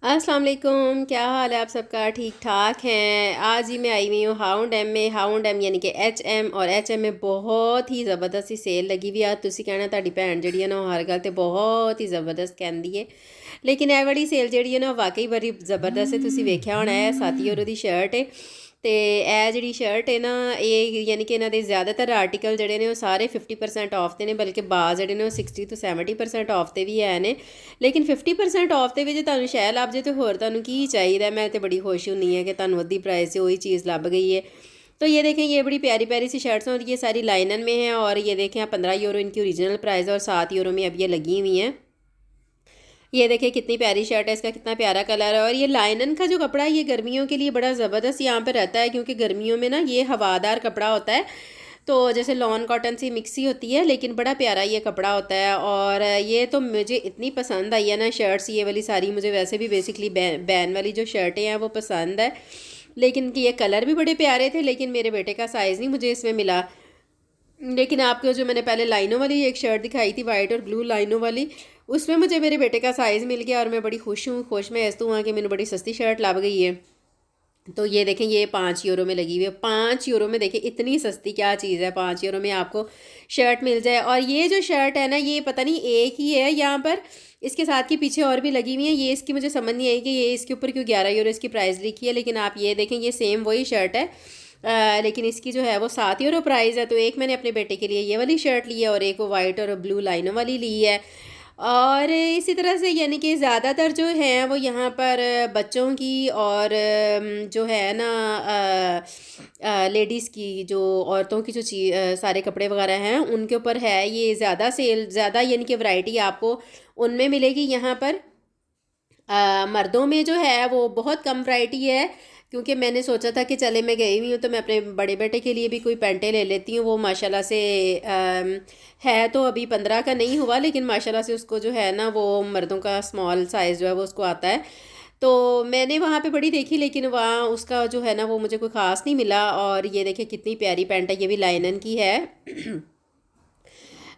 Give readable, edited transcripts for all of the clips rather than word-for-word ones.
अस्सलाम वालेकुम, क्या हाल है आप सबका? ठीक ठाक हैं। आज ही मैं आई हुई हूँ हाउंड एम में। हाउंड एम यानी कि एच एम, और एच एम में बहुत ही ज़बरदस्त सी सेल लगी हुई है। तुसी कहना ताड़ी भैन जी है ना हर गल तो बहुत ही ज़बरदस्त कहती है, लेकिन यह वाली सेल जी है ना वाकई बड़ी ज़बरदस्त है। तुसी वेख्या होना है 7 यूरो की शर्ट है। तो यह जी शर्ट है ना, ये यानी कि इन्होंने ज़्यादातर आर्टिकल जोड़े ने सारे 50% ऑफ के ने, बल्कि बाज़ जोड़े ने 60 to 70% ऑफ के भी है ने। लेकिन 50% ऑफ के जो तुहानू शै लभ जाए तो होर तुहानू की चाहिए। मैं तो बड़ी खुश होनी है कि तुहानू अद्धी प्राइस से वही चीज़ लभ गई है। तो ये देखें, ये बड़ी प्यारी प्यारी सी शर्ट्स हैं और ये सारी लाइनन में हैं। और ये देखें 15 यूरो इनकी ओरिजिनल प्राइस है और 7 यूरो में अब ये लगी हुई हैं। ये देखिए कितनी प्यारी शर्ट है, इसका कितना प्यारा कलर है। और ये लाइनन का जो कपड़ा है ये गर्मियों के लिए बड़ा ज़बरदस्त यहाँ पे रहता है, क्योंकि गर्मियों में ना ये हवादार कपड़ा होता है। तो जैसे लॉन कॉटन सी मिक्सी होती है, लेकिन बड़ा प्यारा ये कपड़ा होता है। और ये तो मुझे इतनी पसंद आई है ना शर्ट्स, ये वाली सारी। मुझे वैसे भी बेसिकली बैन वाली जो शर्टें हैं वो पसंद है, लेकिन ये कलर भी बड़े प्यारे थे। लेकिन मेरे बेटे का साइज़ नहीं मुझे इसमें मिला। लेकिन आपको जो मैंने पहले लाइनों वाली एक शर्ट दिखाई थी, वाइट और ब्लू लाइनों वाली, उसमें मुझे मेरे बेटे का साइज़ मिल गया और मैं बड़ी खुश हूँ। खुश मैं ऐसा हूँ कि मैंने बड़ी सस्ती शर्ट लग गई है। तो ये देखें, ये 5 यूरो में लगी हुई है। 5 यूरो में देखें इतनी सस्ती क्या चीज़ है, 5 यूरो में आपको शर्ट मिल जाए। और ये जो शर्ट है ना, ये पता नहीं एक ही है यहाँ पर, इसके साथ की पीछे और भी लगी हुई है। ये इसकी मुझे समझ नहीं आई कि ये इसके ऊपर क्यों 11 यूरो इसकी प्राइस लिखी है। लेकिन आप ये देखें, ये सेम वही शर्ट है, लेकिन इसकी जो है वो 7 यूरो प्राइस है। तो एक मैंने अपने बेटे के लिए ये वाली शर्ट ली है और एक वो वाइट और ब्लू लाइनों वाली ली है। और इसी तरह से यानी कि ज़्यादातर जो हैं वो यहाँ पर बच्चों की और जो है ना लेडीज़ की, जो औरतों की जो सारे कपड़े वगैरह हैं उनके ऊपर है ये ज़्यादा सेल, ज़्यादा यानी कि वैरायटी आपको उनमें मिलेगी। यहाँ पर मर्दों में जो है वो बहुत कम वैरायटी है, क्योंकि मैंने सोचा था कि चले मैं गई हुई हूँ तो मैं अपने बड़े बेटे के लिए भी कोई पैंटें ले लेती हूँ। वो माशाल्लाह से है तो अभी 15 का नहीं हुआ, लेकिन माशाल्लाह से उसको जो है ना वो मर्दों का स्मॉल साइज़ जो है वो उसको आता है। तो मैंने वहाँ पे बड़ी देखी, लेकिन वहाँ उसका जो है ना वो मुझे कोई ख़ास नहीं मिला। और ये देखिए कितनी प्यारी पैंट है, ये भी लाइनन की है।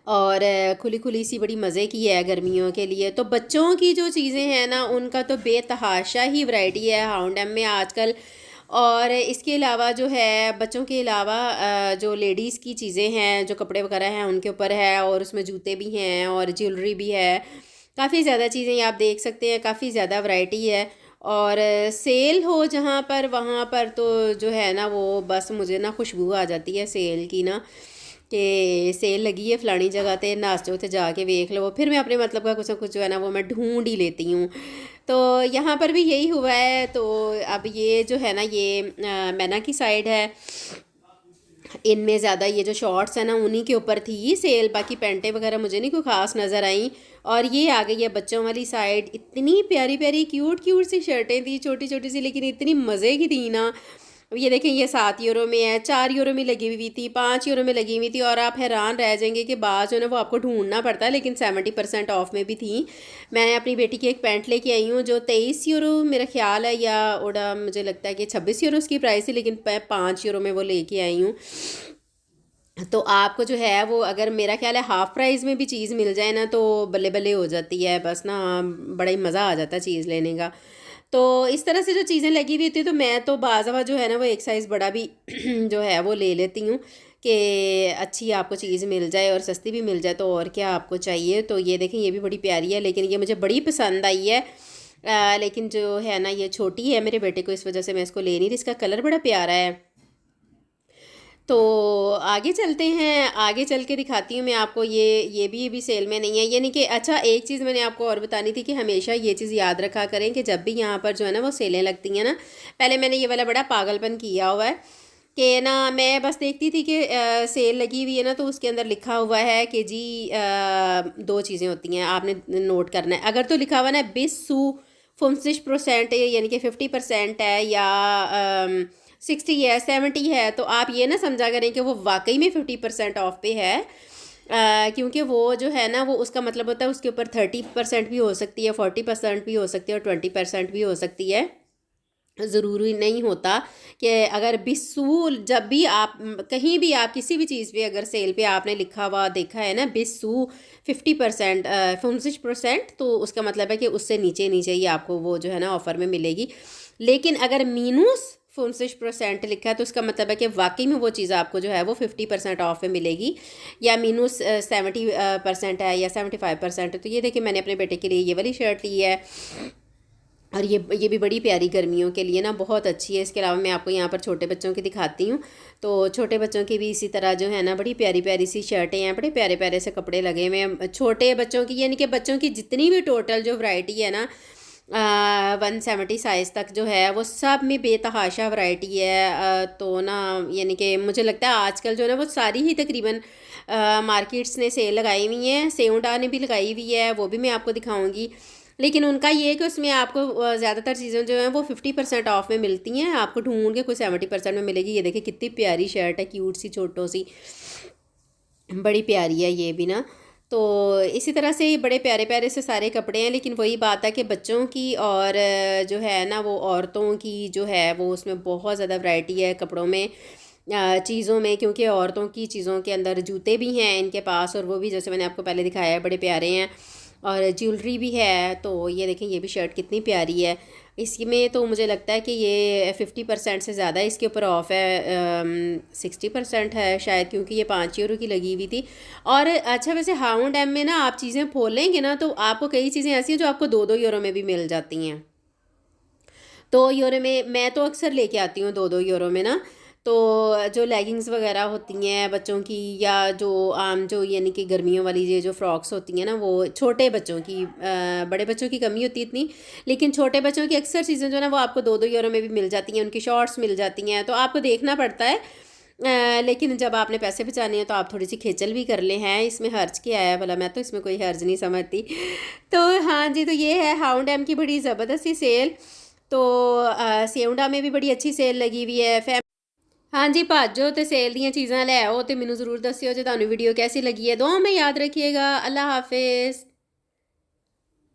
और खुली खुली सी बड़ी मज़े की है गर्मियों के लिए। तो बच्चों की जो चीज़ें हैं ना उनका तो बेतहाशा ही वैरायटी है हाउंड एम में आजकल। और इसके अलावा जो है बच्चों के अलावा जो लेडीज़ की चीज़ें हैं, जो कपड़े वगैरह हैं उनके ऊपर है, और उसमें जूते भी हैं और ज्वेलरी भी है। काफ़ी ज़्यादा चीज़ें आप देख सकते हैं, काफ़ी ज़्यादा वैरायटी है। और सेल हो जहाँ पर, वहाँ पर तो जो है ना वो बस मुझे ना खुशबू आ जाती है सेल की ना, कि सेल लगी है फ़लानी जगह पे, नाचो तो जाके वेख लो। फिर मैं अपने मतलब का कुछ ना कुछ जो है ना वो मैं ढूंढ ही लेती हूँ। तो यहाँ पर भी यही हुआ है। तो अब ये जो है ना ये मैना की साइड है, इनमें ज़्यादा ये जो शॉर्ट्स हैं ना उन्हीं के ऊपर थी सेल। बाकी पैंटें वगैरह मुझे नहीं कोई ख़ास नज़र आई। और ये आ गई है बच्चों वाली साइड। इतनी प्यारी प्यारी क्यूट क्यूट सी शर्टें थी, छोटी छोटी सी, लेकिन इतनी मज़े की थी ना। अब ये देखें, ये 7 यूरो में है, 4 यूरो में लगी हुई थी, 5 यूरो में लगी हुई थी। और आप हैरान रह जाएंगे कि बाद जो है ना वो आपको ढूंढना पड़ता है, लेकिन 70% ऑफ में भी थी। मैं अपनी बेटी की एक पैंट लेके आई हूँ जो 23 यूरो मेरा ख्याल है, या ओडा मुझे लगता है कि 26 यूरो उसकी प्राइस थी, लेकिन मैं 5 यूरो में वो लेके आई हूँ। तो आपको जो है वो अगर मेरा ख्याल है हाफ़ प्राइस में भी चीज़ मिल जाए ना तो बल्ले बल्ले हो जाती है, बस ना बड़ा ही मज़ा आ जाता है चीज़ लेने का। तो इस तरह से जो चीज़ें लगी हुई थी, तो मैं तो बाज़ दफ़ा जो है ना वो एक साइज़ बड़ा भी जो है वो ले लेती हूँ कि अच्छी आपको चीज़ मिल जाए और सस्ती भी मिल जाए, तो और क्या आपको चाहिए। तो ये देखें, ये भी बड़ी प्यारी है, लेकिन ये मुझे बड़ी पसंद आई है। लेकिन जो है ना ये छोटी है मेरे बेटे को, इस वजह से मैं इसको ले नहीं रही। इसका कलर बड़ा प्यारा है। तो आगे चलते हैं, आगे चल के दिखाती हूँ मैं आपको। ये भी सेल में नहीं है, यानी कि अच्छा एक चीज़ मैंने आपको और बतानी थी कि हमेशा ये चीज़ याद रखा करें कि जब भी यहाँ पर जो है ना वो सेलें लगती हैं ना, पहले मैंने ये वाला बड़ा पागलपन किया हुआ है कि ना मैं बस देखती थी कि सेल लगी हुई है ना तो उसके अंदर लिखा हुआ है कि जी दो चीज़ें होती हैं, आपने नोट करना है। अगर तो लिखा हुआ ना 20% यानी कि 50% है, या 60 है, 70 है, तो आप ये ना समझा करें कि वो वाकई में 50% ऑफ पे है। क्योंकि वो जो है ना वो उसका मतलब होता है उसके ऊपर 30% भी हो सकती है, 40% भी हो सकती है और 20% भी हो सकती है। ज़रूरी नहीं होता कि अगर बिस्सू, जब भी आप कहीं भी आप किसी भी चीज़ पे अगर सेल पे आपने लिखा हुआ देखा है ना बिस्सू 50% 50%, तो उसका मतलब है कि उससे नीचे नीचे ही आपको वो जो है ना ऑफ़र में मिलेगी। लेकिन अगर मीनूस 50% लिखा है तो उसका मतलब है कि वाकई में वो चीज़ आपको जो है वो 50% ऑफ में मिलेगी, या मीनूस 70% है या 75%। तो ये देखिए मैंने अपने बेटे के लिए ये वाली शर्ट ली है, और ये भी बड़ी प्यारी गर्मियों के लिए ना बहुत अच्छी है। इसके अलावा मैं आपको यहाँ पर छोटे बच्चों की दिखाती हूँ। तो छोटे बच्चों की भी इसी तरह जो है ना बड़ी प्यारी प्यारी सी शर्टें हैं, बड़े प्यारे प्यारे से कपड़े लगे हुए हैं छोटे बच्चों की, यानी कि बच्चों की जितनी भी टोटल जो वैरायटी है ना 170 साइज़ तक जो है वो सब में बेतहाशा वैरायटी है। तो ना यानी कि मुझे लगता है आजकल जो है ना वो सारी ही तकरीबन मार्केट्स ने सेल लगाई हुई हैं, सेउंडा ने भी लगाई हुई है, वो भी मैं आपको दिखाऊंगी। लेकिन उनका ये है कि उसमें आपको ज़्यादातर चीज़ें जो हैं वो 50% ऑफ में मिलती हैं, आपको ढूंढ के कोई 70% में मिलेगी। ये देखिए कितनी प्यारी शर्ट है, क्यूट सी छोटो सी, बड़ी प्यारी है ये भी ना। तो इसी तरह से बड़े प्यारे प्यारे से सारे कपड़े हैं, लेकिन वही बात है कि बच्चों की और जो है ना वो औरतों की जो है वो उसमें बहुत ज़्यादा वैरायटी है कपड़ों में, चीज़ों में। क्योंकि औरतों की चीज़ों के अंदर जूते भी हैं इनके पास, और वो भी जैसे मैंने आपको पहले दिखाया है बड़े प्यारे हैं, और ज्वेलरी भी है। तो ये देखें ये भी शर्ट कितनी प्यारी है। इसमें तो मुझे लगता है कि ये 50% से ज़्यादा इसके ऊपर ऑफ़ है, 60% है शायद, क्योंकि ये 5 यूरो की लगी हुई थी। और अच्छा वैसे H&M में ना आप चीज़ें खोलेंगे ना तो आपको कई चीज़ें ऐसी हैं जो आपको 2-2 यूरो में भी मिल जाती हैं। 2 यूरो में मैं तो अक्सर लेके आती हूँ, 2-2 यूरो में ना। तो जो लेगिंग्स वगैरह होती हैं बच्चों की, या जो आम जो यानी कि गर्मियों वाली ये जो फ्रॉक्स होती हैं ना वो छोटे बच्चों की, बड़े बच्चों की कमी होती है इतनी, लेकिन छोटे बच्चों की अक्सर चीज़ें जो है ना वो आपको 2-2 यूरो में भी मिल जाती हैं, उनकी शॉर्ट्स मिल जाती हैं। तो आपको देखना पड़ता है, लेकिन जब आपने पैसे बचाने हैं तो आप थोड़ी सी खेचल भी कर ले हैं, इसमें हर्ज क्या है भला, मैं तो इसमें कोई हर्ज नहीं समझती। तो हाँ जी, तो ये है H&M की बड़ी ज़बरदस्त सी सेल। तो सेउंडा में भी बड़ी अच्छी सेल लगी हुई है। हाँ जी, भाजो तो सेल ਦੀਆਂ ਚੀਜ਼ਾਂ ਲੈ ਆਓ ਤੇ ਮੈਨੂੰ ਜ਼ਰੂਰ ਦੱਸਿਓ ਜੇ ਤੁਹਾਨੂੰ ਵੀਡੀਓ कैसी लगी है। दुआ में याद रखिएगा। अल्लाह हाफिज़।